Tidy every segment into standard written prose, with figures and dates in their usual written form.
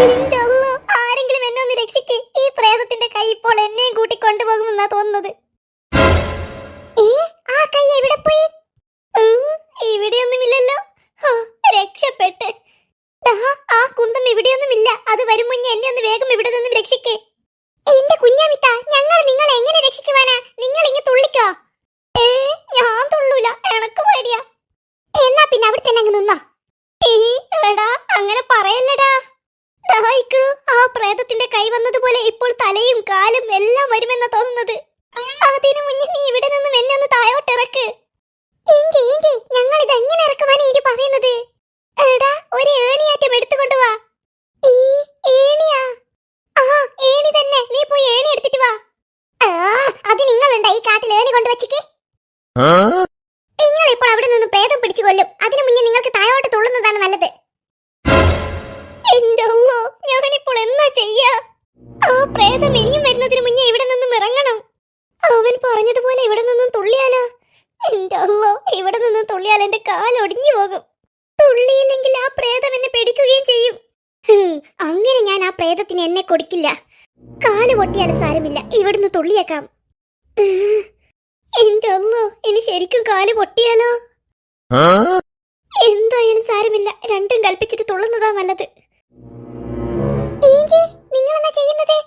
എന്റെ അള്ളോ, ആരെങ്കിലും എന്നെ ഒന്ന് രക്ഷിക്ക്. ഈ പ്രേതത്തിന്റെ കൈ ഇപ്പോൾ എന്നെയും കൂട്ടി കൊണ്ടുപോകുമെന്നാ തോന്നുന്നത്. ആ കൈ എവിടെ പോയി? ഇവിടെയൊന്നുമില്ലല്ലോ. രക്ഷപ്പെട്ട്. ആ കുന്തം ഇവിടെയൊന്നുമില്ല. അത് വരും മുന്നേ എന്നെ ഒന്ന് വേഗം ഇവിടെ നിന്ന് രക്ഷിക്കേ. എന്റെ കുഞ്ഞാമിത്ത, ഞങ്ങൾ നിങ്ങളെ എങ്ങനെ രക്ഷിക്കുവാനാ? നിങ്ങൾ ഇങ്ങ് തുള്ളിക്കോ. ഞാൻ തുള്ളൂല, എനക്ക് പേടിയാ. എന്നാ പിന്നെ അവിടെ തന്നെ അങ്ങ് നിന്നോ. എടാ അങ്ങനെ പറയല്ലടാ. ആ പ്രേതത്തിന്റെ കൈ വന്നതുപോലെ ഇപ്പോൾ തലയും കാലും എല്ലാം വരുമെന്നാ തോന്നുന്നത്. അതിനു മുന്നേ നീ ഇവിടെ നിന്നും എന്നെ ഒന്ന് താഴോട്ട് ഇറക്ക്. ഞങ്ങൾ ഇത് എങ്ങനെ ഇറക്കുവാനാ ഇനി പറയുന്നത്? എടാ, ഒരു ഏണിയാറ്റം എടുത്തുകൊണ്ട് വാ. ഏണിയാ? ആ ഏണി തന്നെ. നീ പോയി ഏണി എടുത്തിട്ട് വാ. അത് നിങ്ങളുണ്ടാ ഈ കാട്ടിൽ ഏണി കൊണ്ടുവച്ചിക്ക്? നിങ്ങൾ ഇപ്പോൾ അവിടെ നിന്ന് പ്രേതം പിടിച്ചു കൊല്ലും. അതിനു മുന്നേ നിങ്ങൾക്ക് താഴോട്ട് തുള്ളുന്നതാണ് നല്ലത്. എന്റെ അള്ളോ, ഞാനിപ്പോൾ എന്നാ ചെയ്യാ? ആ പ്രേതം ഇനിയും വരുന്നതിന് മുന്നേ ഇവിടെ നിന്നും ഇറങ്ങണം. അവൻ പറഞ്ഞതുപോലെ ഇവിടെ നിന്നും തുള്ളിയാലോ? എന്റെ അള്ളോ, ഇവിടെ നിന്നും തുള്ളിയാൽ എന്റെ കാൽ ഒടിഞ്ഞു പോകും. തുള്ളിയില്ലെങ്കിൽ ആ പ്രേതം എന്നെ പിടിക്കുകയും ചെയ്യും. അങ്ങനെ ഞാൻ ആ പ്രേതത്തിന് എന്നെ കൊടുക്കില്ല. കാല് പൊട്ടിയാലും സാരമില്ല, ഇവിടുന്ന് തുള്ളിയേക്കാം. എന്റെ അള്ളോ, ഇനി ശരിക്കും കാല് പൊട്ടിയാലോ? എന്തായാലും സാരമില്ല, രണ്ടും കൽപ്പിച്ചിട്ട് തുള്ളുന്നതാ നല്ലത്. നിങ്ങളെന്നാ ചെയ്യുന്നത്?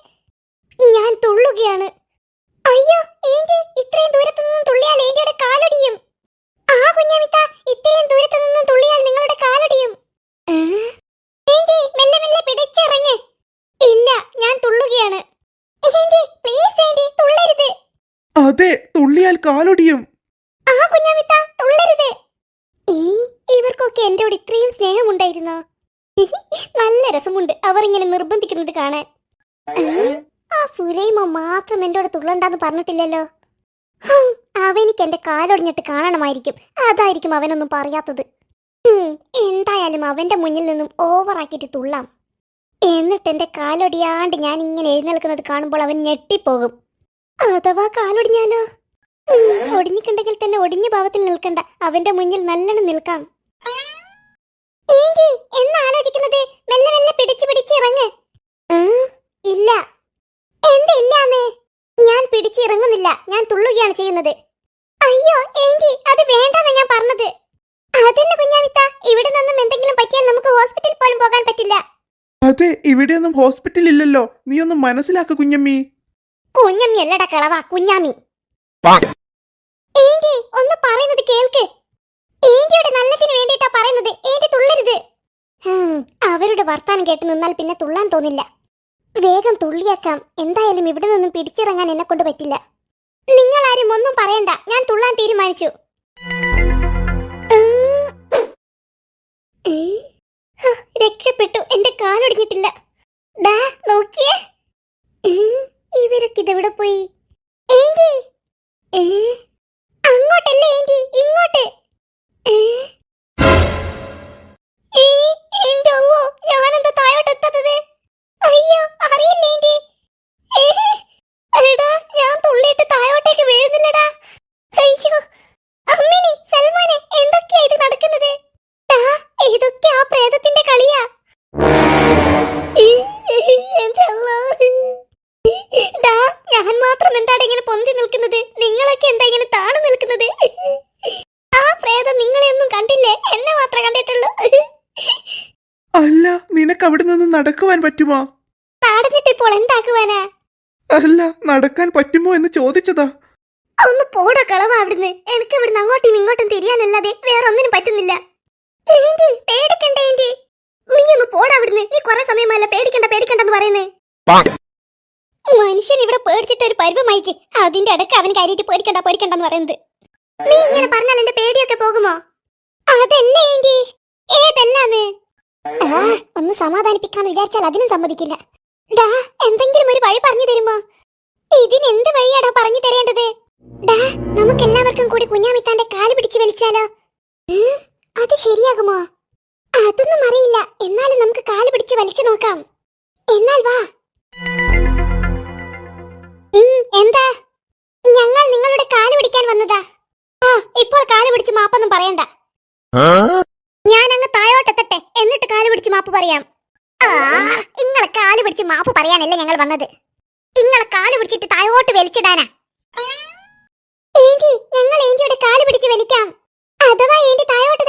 ഞാൻ തുള്ളുകയാണ്. അയ്യോ ഏന്റി, ഇത്രയും ദൂരത്തു നിന്നും തുള്ളിയാൽ ഏന്റിയുടെ കാലൊടിയും. ആ കുഞ്ഞാമിത്ത, ഇത്രയും ദൂരത്തു നിന്നും തുള്ളിയാൽ നിങ്ങളുടെ കാലൊടിയും. ഏന്റി, മെല്ലെ മെല്ലെ പിടിച്ചിറങ്ങ്. ഇല്ല, ഞാൻ തുള്ളുകയാണ്. ഏന്റി പ്ലീസ്, ഏന്റി തുള്ളരുത്. അതെ, തുള്ളിയാൽ കാലൊടിയും. ആ കുഞ്ഞാമിത്ത, തുള്ളരുത്. ഇവർക്കൊക്കെ എന്നോട് ഇത്രയും സ്നേഹമുണ്ടായിരുന്നോ? നല്ല രസമുണ്ട് അവർ ഇങ്ങനെ നിർബന്ധിക്കുന്നത് കാണാൻ. ആ സുലൈമ മാത്രം എന്നോട് തുള്ളണ്ടെന്ന് പറഞ്ഞിട്ടില്ലല്ലോ. അവനിക്ക് എന്റെ കാലൊടിഞ്ഞിട്ട് കാണണമായിരിക്കും. അതായിരിക്കും അവനൊന്നും പറയാത്തത്. എന്തായാലും അവന്റെ മുന്നിൽ നിന്നും ഓവറാക്കിയിട്ട് തുള്ളാം. എന്നിട്ട് എന്റെ കാലൊടിയാണ്ട് ഞാൻ ഇങ്ങനെ എഴുന്നേൽക്കുന്നത് കാണുമ്പോൾ അവൻ ഞെട്ടിപ്പോകും. അഥവാ കാലൊടിഞ്ഞാലോ? ഒടിഞ്ഞിട്ടുണ്ടെങ്കിൽ തന്നെ ഒടിഞ്ഞ ഭാവത്തിൽ നിൽക്കണ്ട, അവന്റെ മുന്നിൽ നല്ലോണം നിൽക്കാം. എന്നാലോചിക്കുന്നത്? മെല്ലെ മെല്ലെ പിടിച്ച് ഇറങ്ങ്. ഇല്ല. എന്തില്ലാന്ന്? ഞാൻ പിടിച്ചിറങ്ങുന്നില്ല, ഞാൻ തുള്ളുകയാണ് ചെയ്യുന്നത്. അയ്യോ ഏന്റി, അത് വേണ്ടെന്ന് ഞാൻ പറഞ്ഞത്. അതെന്നെ കുഞ്ഞാമിത്ത, ഇവിടെ നിന്നും എന്തെങ്കിലും പറ്റിയാൽ നമുക്ക് ഹോസ്പിറ്റലിൽ പോലും പോകാൻ പറ്റില്ല. അതെ, ഇവിടെയൊന്നും ഹോസ്പിറ്റൽ ഇല്ലല്ലോ. നീ ഒന്ന് മനസ്സിലാക്ക കുഞ്ഞമ്മി. കുഞ്ഞമ്മി അല്ലടാ കളവാ, കുഞ്ഞാമി. ഏന്റി ഒന്ന് പറയുന്നത് കേൾക്ക്. ഏന്റിയുടെ നല്ലതിന് വേണ്ടിയിട്ടാ പറയുന്നത്. ഏന്റി തുള്ളരുത്. അവരുടെ വർത്താനം കേട്ട് നിന്നാൽ പിന്നെ തുള്ളാൻ തോന്നില്ല. വേഗം തുള്ളിയേക്കാം. എന്തായാലും ഇവിടെ നിന്നും പിടിച്ചിറങ്ങാൻ എന്നെ കൊണ്ട് പറ്റില്ല. നിങ്ങളാരും ഒന്നും പറയണ്ട, ഞാൻ തുള്ളാൻ തീരുമാനിച്ചു. രക്ഷപ്പെട്ടു, എന്റെ കാലൊടിഞ്ഞിട്ടില്ല. ഡാ നോക്കിയേ, ഇവരൊക്കെ ഇതെവിടെ പോയി? ഏന്റി, അങ്ങോട്ടല്ല ഏന്റി, ഇങ്ങോട്ട്. എന്റെ അമ്മോ, ഞാനെന്താ താഴോട്ട് എത്താത്തത്? അയ്യോ അറിയില്ല ഏന്റി. എടാ, ഞാൻ തുള്ളിയിട്ട് താഴോട്ടേക്ക് വീഴുന്നില്ലടാ. അയ്യോ അമ്മിനി, സൽമാനെ, എന്തൊക്കെയാ ഇത് നടക്കുന്നത്? ഇതൊക്കെ ആ പ്രേതത്തിന്റെ കളിയാ. ഞാൻ മാത്രം എന്താണ് ഇങ്ങനെ പൊന്തി നിൽക്കുന്നത്? നിങ്ങളൊക്കെ എന്താ ഇങ്ങനെ താണു നിൽക്കുന്നത്? ആ പ്രേതം നിങ്ങളെ ഒന്നും കണ്ടില്ലേ, എന്നെ മാത്രമേ കണ്ടിട്ടുള്ളൂ. അല്ല, നിനക്ക് അവിടെ നിന്ന് നടക്കുവാൻ പറ്റുമോ? നടന്നിട്ട് ഇപ്പോൾ എന്താക്കുവാനാ? അല്ല, നടക്കാൻ പറ്റുമോ എന്ന് ചോദിച്ചതാ. ഒന്ന് പോടാ കളവാ അവിടുന്ന്. എനിക്ക് ഇവിടുന്ന് അങ്ങോട്ടും ഇങ്ങോട്ടും തിരിയാനല്ലാതെ വേറെ ഒന്നിനും പറ്റുന്നില്ല. ഏന്റി പേടിക്കണ്ട ഏന്റി, നീ ഒന്ന് പോടാ അവിടുന്ന്. നീ കുറെ സമയമല്ല പേടിക്കണ്ടെന്ന് പറയുന്നേ. മനുഷ്യൻ ഇവിടെ പേടിച്ചിട്ട് ഒരു പരുവമായിക്ക്. അതിന്റെ ഇടയ്ക്ക് അവൻ കാര്യമായിട്ട് പേടിക്കണ്ടെന്ന് പറയുന്നത്. നീ ഇങ്ങനെ പറഞ്ഞാൽ എന്റെ പേടിയൊക്കെ പോകുമോ? അതല്ല ഏന്റി. ഏതല്ലാന്ന്? ഒന്ന് സമാധാനിപ്പിക്കാന്ന് വിചാരിച്ചാൽ അതിനും സമ്മതിക്കില്ല. ഡാ, എന്തെങ്കിലും ഒരു വഴി പറഞ്ഞു തരുമോ? ഇതിനെന്ത് വഴിയാടാ പറഞ്ഞു തരേണ്ടത്? ഡാ, നമുക്കെല്ലാവർക്കും കൂടി കുഞ്ഞാമിത്താന്റെ കാല് പിടിച്ച് വലിച്ചാലോ? അത് ശരിയാകുമോ? അതൊന്നും അറിയില്ല, എന്നാലും നമുക്ക് കാല് പിടിച്ച് വലിച്ചു നോക്കാം. എന്നാൽ വാ. എന്താ? ഞങ്ങൾ നിങ്ങളുടെ കാല് പിടിക്കാൻ വന്നതാ. ഇപ്പോൾ കാല് പിടിച്ച് മാപ്പൊന്നും പറയണ്ട. ഞാൻ അങ്ങ് താഴോട്ടെത്തട്ടെ, എന്നിട്ട് കാല് പിടിച്ച് മാപ്പ് പറയാം. ഇങ്ങളെ കാല് പിടിച്ച് മാപ്പ് പറയാനല്ല ഞങ്ങൾ വന്നത്. ഇങ്ങളെ കാല് പിടിച്ചിട്ട് താഴോട്ട് വലിച്ചിടാനാ. ഏന്റി, ഞങ്ങൾ ഏന്റിയുടെ കാല് പിടിച്ച് വലിക്കാം. അഥവാ ഏന്റി താഴോട്ട്